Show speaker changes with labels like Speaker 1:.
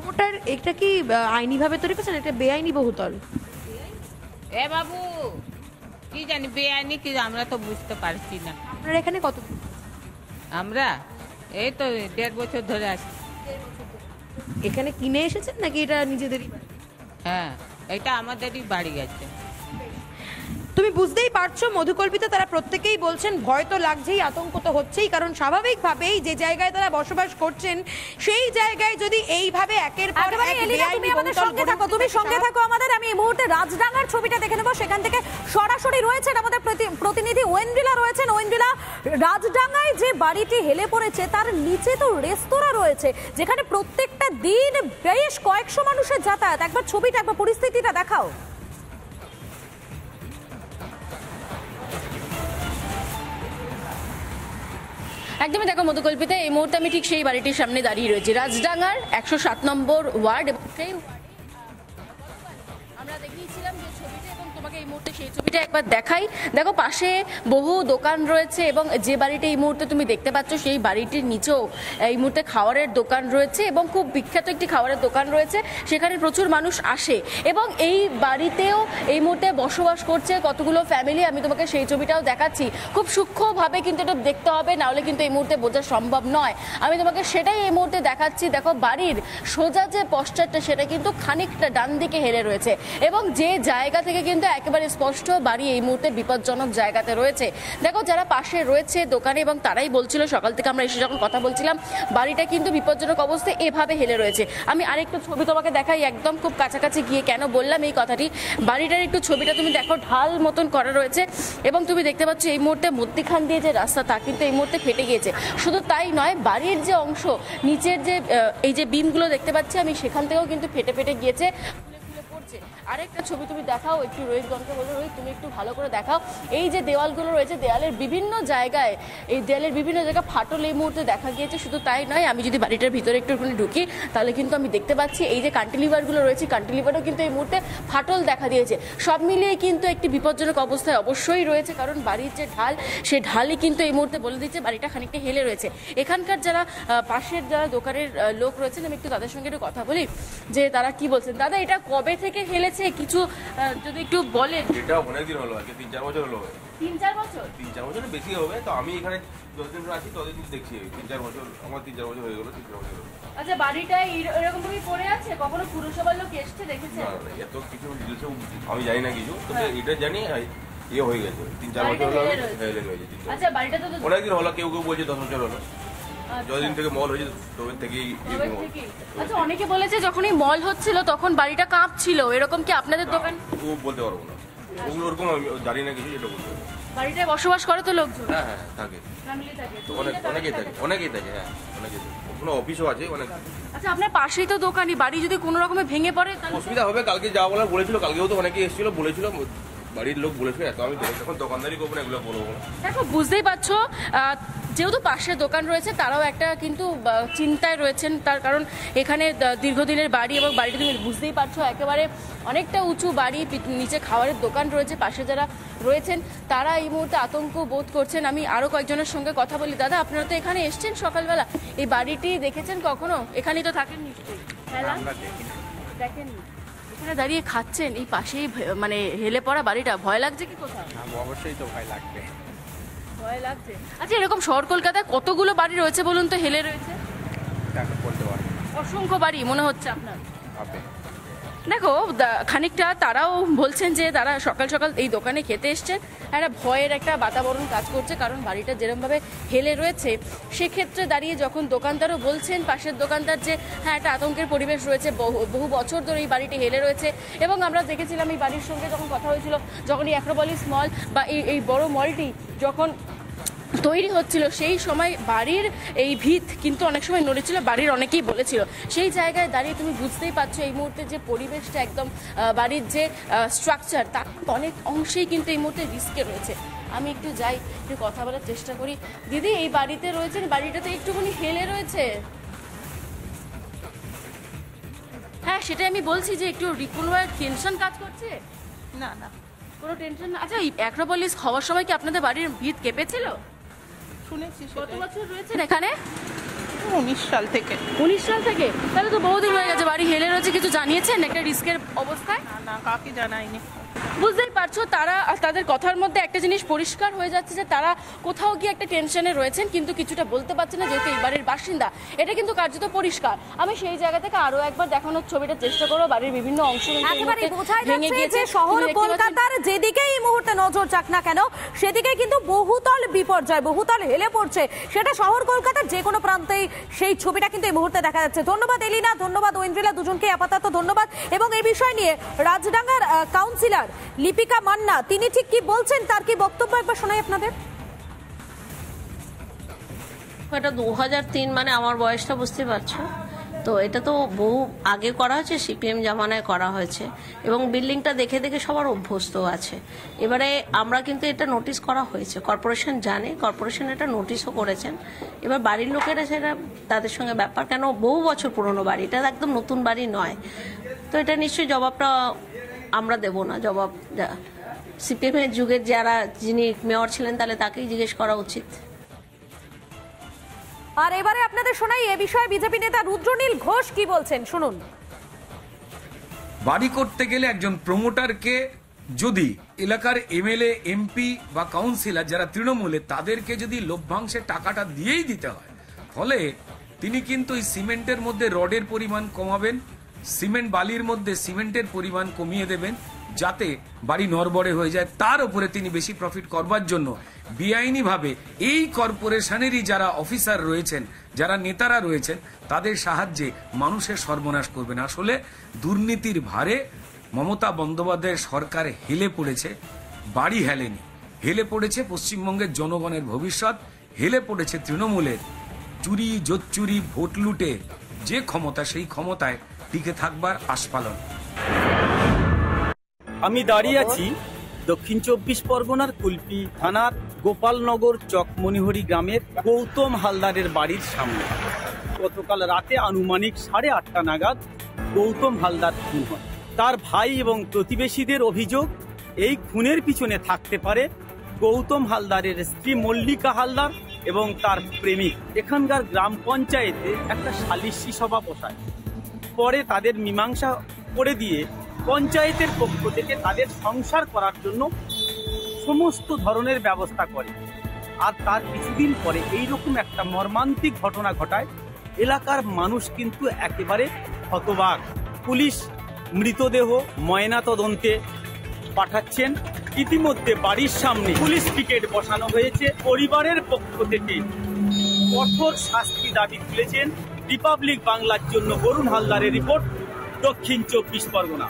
Speaker 1: ওটার এটা কি আইনিভাবে তৈরি করছেন, এটা বেআইনি বহুতল?
Speaker 2: এ বাবু কি জানি বেআইনি কি, আমরা তো বুঝতে পারছি না।
Speaker 1: আপনার এখানে কত?
Speaker 2: আমরা এই তো 1.5 বছর ধরে আসছি।
Speaker 1: এখানে কিনে এসেছেন নাকি এটা নিজেদেরই?
Speaker 2: হ্যাঁ, এটা আমাদেরই বাড়ি আছে।
Speaker 1: তুমি বুঝতেই পারছো মধুকল্পিতা তারা প্রত্যেকেই বলছেন ভয় তো লাগছেই, আতঙ্ক তো হচ্ছেই, কারণ স্বাভাবিকভাবেই যে জায়গায় তারা বসবাস করছেন সেই জায়গায় যদি এইভাবে একের পর এক
Speaker 3: তুমি আমাদের সঙ্গে থাকো, তুমি সঙ্গে থাকো আমাদের। আমি এই মুহূর্তে রাজডাঙ্গার ছবিটা দেখে নেবো, সেখান থেকে সরাসরি রয়েছেন আমাদের প্রতিনিধি ঐন্দ্রিলা রয়েছেন। ঐন্দ্রিলা, রাজডাঙ্গায় যে বাড়িটি হেলে পড়েছে তার নিচে তো রেস্তোরাঁ রয়েছে, যেখানে প্রত্যেকটা দিন বেশ কয়েকশো মানুষের যাতায়াত। একবার ছবিটা, একবার পরিস্থিতিটা দেখাও।
Speaker 4: একদমই দেখো মধুকল্পিতা, এই মুহূর্তে আমি ঠিক সেই বাড়িটির সামনে দাঁড়িয়ে রয়েছি, রাজডাঙ্গার 107 নম্বর ওয়ার্ড। এবং সেই আমরা দেখিয়েছিলাম যে ছবিটা, এবং তোমাকে এই মুহূর্তে সেই ছবিটা একবার দেখাই। দেখো পাশে বহু দোকান রয়েছে, এবং যে বাড়িটি এই মুহূর্তে তুমি দেখতে পাচ্ছ সেই বাড়িটির নিচেও এই মুহূর্তে খাবারের দোকান রয়েছে, এবং খুব বিখ্যাত একটি খাবারের দোকান রয়েছে, সেখানে প্রচুর মানুষ আসে। এবং এই বাড়িতেও এই মুহূর্তে বসবাস করছে কতগুলো ফ্যামিলি, আমি তোমাকে সেই ছবিটাও দেখাচ্ছি। খুব সূক্ষ্মভাবে কিন্তু এটা দেখতে হবে, নাহলে কিন্তু এই মুহূর্তে বোঝা সম্ভব নয়। আমি তোমাকে সেটাই এই মুহূর্তে দেখাচ্ছি। দেখো বাড়ির সোজা যে পশ্চারটা সেটা কিন্তু খানিকটা ডান দিকে হেলে রয়েছে, এবং যে জায়গা থেকে কিন্তু একেবারে স্পষ্ট বাড়ি এই মুহূর্তে বিপজ্জনক জায়গাতে রয়েছে। দেখো যারা পাশে রয়েছে দোকানে, এবং তারাই বলছিল সকাল থেকে আমরা এসে যখন কথা বলছিলাম, বাড়িটা কিন্তু বিপজ্জনক অবস্থায় এভাবে হেলে রয়েছে। আমি আরেকটু ছবি তোমাকে দেখাই, একদম খুব কাছাকাছি গিয়ে। কেন বললাম এই কথাটি, বাড়িটার একটু ছবিটা তুমি দেখো, ঢাল মতন করা রয়েছে, এবং তুমি দেখতে পাচ্ছ এই মুহূর্তে মধ্যিখান দিয়ে যে রাস্তা তা কিন্তু এই মুহূর্তে ফেটে গিয়েছে। শুধু তাই নয়, বাড়ির যে অংশ নিচের যে এই যে বিমগুলো দেখতে পাচ্ছি আমি, সেখান থেকেও কিন্তু ফেটে ফেটে গিয়েছে। আরেকটা ছবি তুমি দেখাও একটু, রোহিতগণকে বলো, রোহিত তুমি একটু ভালো করে দেখাও। এই যে দেওয়ালগুলো রয়েছে, দেওয়ালের বিভিন্ন জায়গায়, এই দেওয়ালের বিভিন্ন জায়গায় ফাটল এই মুহূর্তে দেখা গিয়েছে। শুধু তাই নয়, আমি যদি বাড়িটার ভিতরে একটুখানি ঢুকি তাহলে কিন্তু আমি দেখতে পাচ্ছি এই যে কান্টিলিভারগুলো রয়েছে, কান্টিলিভারও কিন্তু এই মুহূর্তে ফাটল দেখা দিয়েছে। সব মিলিয়ে কিন্তু একটি বিপজ্জনক অবস্থায় অবশ্যই রয়েছে, কারণ বাড়ির যে ঢাল, সে ঢালই কিন্তু এই মুহূর্তে বলে দিচ্ছে বাড়িটা খানিকটা হেলে রয়েছে। এখানকার যারা পাশের যারা দোকানের লোক রয়েছেন, আমি একটু তাদের সঙ্গে একটু কথা বলি যে তারা কি বলছেন। দাদা, এটা কবে থেকে হেলেছে কিছু যদি একটু বলেন?
Speaker 5: এটা অনেকদিন হলো, আজকে 3-4 বছর হলো।
Speaker 4: 3-4 বছর?
Speaker 5: 3-4 বছরের বেশি হবে। তো আমি এখানে যতদিন ধরে আছি ততদিন দেখছি, 3-4 বছর, আমার 3-4 বছর হয়ে গেল। 3-4 বছর।
Speaker 4: আচ্ছা, বাড়িটা এরকম ভাবে পড়ে আছে, কখনো পুরসভার লোক এসেছে দেখেছেন?
Speaker 5: না, এত কিছু ডিটেলস আমি জানি না কিছু, তবে এটা জানি ইয়ে হয়ে গেছে, 3-4 বছর হলো হেলে গেছে।
Speaker 4: আচ্ছা, বাড়িটা তো
Speaker 5: অনেকদিন হলো, কেউ কেউ বলছে 10 বছর হলো। যতদিন থেকে মল হয়েছে তবে থেকেই।
Speaker 4: আচ্ছা, অনেকে বলেছে যখন এই মল হচ্ছিল তখন বাড়িটা কাঁপছিল, এরকম কি আপনাদের দোকান?
Speaker 5: ও বলতে পারবো না, ওগুলো ওরকম আমি জানি না কিছু, এটা বলতে পারবো।
Speaker 4: বাড়িটায় বসবাস করে তো লোকজন?
Speaker 5: হ্যাঁ হ্যাঁ থাকে,
Speaker 4: ফ্যামিলি থাকে তো?
Speaker 5: অনেকেই থাকে, অনেকেই থাকে। হ্যাঁ, অনেকেই থাকে, কোনো অফিসও আছে অনেক।
Speaker 4: আচ্ছা, আপনার পাশেই তো দোকানি, বাড়ি যদি কোনো রকমে ভেঙে পড়ে তাহলে
Speaker 5: অসুবিধা হবে। কালকে যা বলার বলেছিল, কালকেও তো অনেকে এসেছিল, বলেছিল বাড়ির লোক বলেছিল। এত আমি এখন দোকানদারি করবো না, এগুলো বলবো না।
Speaker 4: দেখো বুঝতেই পারছো, যেহেতু পাশে দোকান রয়েছে তারাও একটা কিন্তু চিন্তায় রয়েছেন, তার কারণ এখানে দীর্ঘদিনের বাড়ি, এবং বাড়িটা তুমি বুঝতেই পারছো একেবারে অনেকটা উঁচু বাড়ি, নিচে খাবারের দোকান রয়েছে। পাশে যারা রয়েছেন তারা এই মুহূর্তে আতঙ্ক বোধ করছেন। আমি আরও কয়েকজনের সঙ্গে কথা বলি। দাদা, আপনারা তো এখানে এসছেন সকালবেলা, এই বাড়িটি দেখেছেন কখনো? এখানেই তো থাকেন নিশ্চয়ই? দেখেননি? এখানে দাঁড়িয়ে খাচ্ছেন, এই পাশেই মানে হেলে পড়া বাড়িটা, ভয় লাগছে কি কোথাও?
Speaker 6: অবশ্যই তো ভয় লাগবে।
Speaker 4: ভয় লাগছে। আচ্ছা, এরকম শহর কলকাতায় কতগুলো বাড়ি রয়েছে বলুন তো হেলে রয়েছে?
Speaker 6: বলতে পারবো না।
Speaker 4: অসংখ্য বাড়ি মনে হচ্ছে আপনার।
Speaker 6: হবে।
Speaker 4: দেখো খানিকটা তারাও বলছেন যে তারা সকাল সকাল এই দোকানে খেতে এসছেন, একটা ভয়ের একটা বাতাবরণ কাজ করছে, কারণ বাড়িটা যেরকমভাবে হেলে রয়েছে সেক্ষেত্রে দাঁড়িয়ে যখন দোকানদারও বলছেন, পাশের দোকানদার, যে হ্যাঁ একটা আতঙ্কের পরিবেশ রয়েছে, বহু বছর ধরে এই বাড়িটি হেলে রয়েছে। এবং আমরা দেখেছিলাম এই বাড়ির সঙ্গে যখন কথা হয়েছিল, যখন এই অ্যাক্রোপলিস মল বা এই বড় মলটি যখন তৈরি হচ্ছিল, সেই সময় বাড়ির এই ভিত কিন্তু অনেক সময় নড়েছিল, বাড়ির অনেকেই বলেছিল। সেই জায়গায় দাঁড়িয়ে তুমি বুঝতেই পারছো এই মুহূর্তে যে পরিবেশটা, একদম বাড়ির যে স্ট্রাকচার, তার অনেক অংশেই কিন্তু এই মুহূর্তে রিস্কে রয়েছে। আমি একটু যাই, একটু কথা বলার চেষ্টা করি। দিদি, এই বাড়িতে রয়েছেন, বাড়িটাতে একটুখানি হেলে রয়েছে। হ্যাঁ, সেটাই আমি বলছি যে একটু কোনো টেনশন কাজ করছে?
Speaker 2: না না,
Speaker 4: কোনো টেনশন না। আচ্ছা, এই অ্যাক্রোপলিস হওয়ার সময় কি আপনাদের বাড়ির ভিত কেঁপেছিল?
Speaker 2: শুনেছি।
Speaker 4: কত বছর রয়েছেন এখানে?
Speaker 2: 19 সাল থেকে।
Speaker 4: 19 সাল থেকে? তাহলে তো বহুদিন হয়ে গেছে। বাড়ি হেলে রয়েছে, কিছু জানিয়েছেন একটা রিস্কের অবস্থায়?
Speaker 2: না, কাউকে জানাইনি।
Speaker 4: বুঝতেই পারছো, তাদের কথার মধ্যে একটা জিনিস পরিষ্কার হয়ে যাচ্ছে যে তারা কোথাও গিয়ে একটা টেনশনে রয়েছেন, কিন্তু কিছুটা বলতে পারছে না যেহেতু এই বাড়ির বাসিন্দা। এটা কিন্তু কার্যত পরিষ্কার। আমি সেই জায়গা থেকে আরো একবার দেখানোর ছবিটা চেষ্টা করবো। বাড়ির বিভিন্ন অংশ
Speaker 3: একেবারে বোঝাই যাচ্ছে যে শহর কলকাতার যেদিকে এই মুহূর্তে নজর যাক না কেন সেদিকে কিন্তু বহুতল বিপর্যয়, বহুতল হেলে পড়ছে। সেটা শহর কলকাতার যে কোনো প্রান্তেই সেই ছবিটা কিন্তু এই মুহূর্তে দেখা যাচ্ছে। ধন্যবাদ এলিনা, ধন্যবাদ ঐন্দ্রিলা, দুজনকে আপাতত ধন্যবাদ। এবং এই বিষয় নিয়ে রাজডাঙ্গার কাউন্সিলর লিপিকা মান্না তিনি ঠিক কি বলছেন, তার কি বক্তব্য একবার শোনাই আপনাদের।
Speaker 7: এটা 2003, মানে আমার বয়সটা বুঝতে পারছো তো। এটা তো বহু আগে করা হয়েছে, সিপিএম জামানায় করা হয়েছে এবং বিল্ডিংটা দেখে দেখে সবার অভ্যস্ত আছে। এবারে আমরা কিন্তু এটা নোটিশ করা হয়েছে, কর্পোরেশন জানে, কর্পোরেশন এটা নোটিশও করেছেন। এবার বাড়ির লোকেরা সেটা তাদের সঙ্গে ব্যাপার, কেন বহু বছর পুরনো বাড়ি, এটা একদম নতুন বাড়ি নয়। তো এটা নিশ্চয়ই জবাবটা আমরা দেব না, জবাব সিপিএম এর যুগের যিনি মেয়র ছিলেন তাহলে তাকেই জিজ্ঞেস করা উচিত।
Speaker 3: আর এবারে আপনাদের শোনাই এ বিষয়ে বিজেপি নেতা রুদ্রনীল ঘোষ কি বলছেন, শুনুন।
Speaker 8: বাড়ি করতে গেলে একজন প্রমোটারকে যদি এলাকার এমএলএ, এমপি বা কাউন্সিলর যারা তৃণমূলে তাদেরকে যদি লভ্যাংশে টাকাটা দিয়েই দিতে হয়, ফলে তিনি কিন্তু এই সিমেন্টের মধ্যে রডের পরিমাণ কমাবেন, সিমেন্ট বালির মধ্যে সিমেন্টের পরিমাণ কমিয়ে দেবেন, যাতে বাড়ি নড়বড়ে হয়ে যায়। তার উপরে তিনি বেশি প্রফিট করবার জন্য বেআইনিভাবে এই কর্পোরেশনেরই যারা অফিসার রয়েছেন, যারা নেতারা রয়েছেন, তাদের সাহায্যে মানুষের সর্বনাশ করবেন। আসলে দুর্নীতির ভারে মমতা বন্দ্যোপাধ্যায়ের সরকার হেলে পড়েছে, বাড়ি হেলেনি, হেলে পড়েছে পশ্চিমবঙ্গের জনগণের ভবিষ্যৎ, হেলে পড়েছে তৃণমূলের চুরি জোচ্চুরি ভোট লুটে যে ক্ষমতা, সেই ক্ষমতায় টিকে থাকবার আস্ফালন।
Speaker 9: আমি দাঁড়িয়ে আছি দক্ষিণ 24 পরগনার কুলপি থানার গোপালনগর চকমনিহরি গ্রামের গৌতম হালদারের বাড়ির সামনে। গতকাল রাতে আনুমানিক 8:30 নাগাদ গৌতম হালদার খুন হয়। তার ভাই এবং প্রতিবেশীদের অভিযোগ এই খুনের পিছনে থাকতে পারে গৌতম হালদারের স্ত্রী মল্লিকা হালদার এবং তার প্রেমিক। এখানকার গ্রাম পঞ্চায়েতে একটা সালিশি সভা বসায়, পরে তাদের মীমাংসা করে দিয়ে পঞ্চায়েতের পক্ষ থেকে তাদের সংসার করার জন্য সমস্ত ধরনের ব্যবস্থা করে। আর তার কিছুদিন পরে এইরকম একটা মর্মান্তিক ঘটনা ঘটায়। এলাকার মানুষ কিন্তু একেবারে হতবাক। পুলিশ মৃতদেহ ময়না তদন্তে পাঠাচ্ছেন। ইতিমধ্যে বাড়ির সামনে পুলিশ পিকেট বসানো হয়েছে। পরিবারের পক্ষ থেকে কঠোর শাস্তি দাবি তুলেছেন। রিপাবলিক বাংলার জন্য বরুণ হালদারের রিপোর্ট, দক্ষিণ 24 পরগনা।